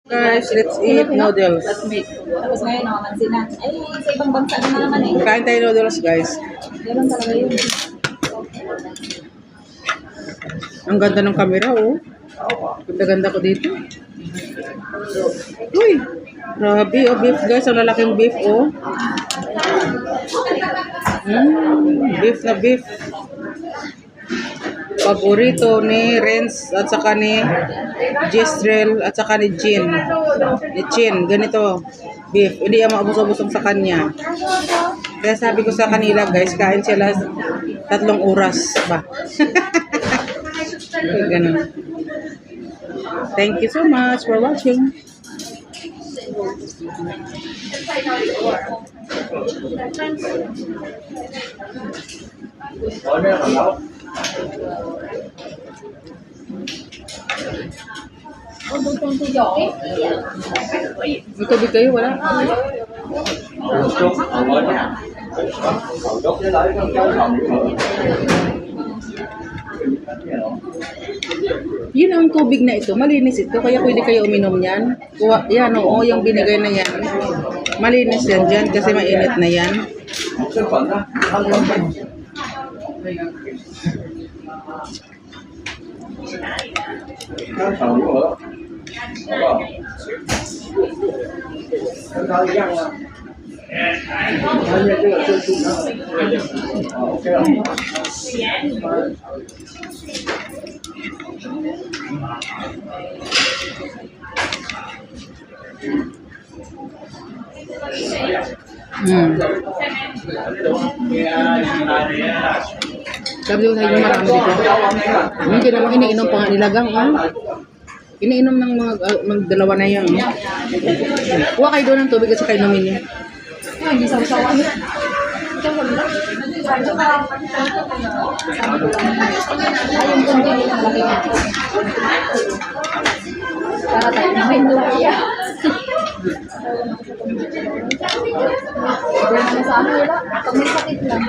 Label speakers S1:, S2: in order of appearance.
S1: Guys, let's eat noodles.
S2: Tapos ngayon, nakamansin na. Ay, sa ibang bansa na naman eh.
S1: Kain tayo noodles, guys.
S2: Ganun talaga yun.
S1: Ang ganda ng camera, oh. Ganda-ganda ko dito. Uy! Grabe, oh, beef, guys. Ang lalaking beef, oh. Beef na beef. Paborito ni Renz at saka ni Gistrel at saka ni Chin. Ni Chin, ganito. Beef. Hindi yan maubos-ubos sa kanya. Kaya sabi ko sa kanila, guys, kain sila 3 oras ba. Ganun. Thank you so much for watching. May tubig kayo, wala? Yun ang tubig na ito, malinis ito, kaya pwede kayo uminom yan. Kuha, yan, oo, yung binigay na yan. Malinis yan dyan kasi mainit na yan. Sabi ko sa inyo marami dito. Hindi naman iniinom pa nga nilagang. Iniinom ng mga dalawa na yan. Kuha kayo doon ng tubig at saka inumin niyo.
S2: Hindi sawa-sawa. Ayun kung hindi ang laki nga. Para tayo na may luya. Sa ano wala? Pag may sakit lang.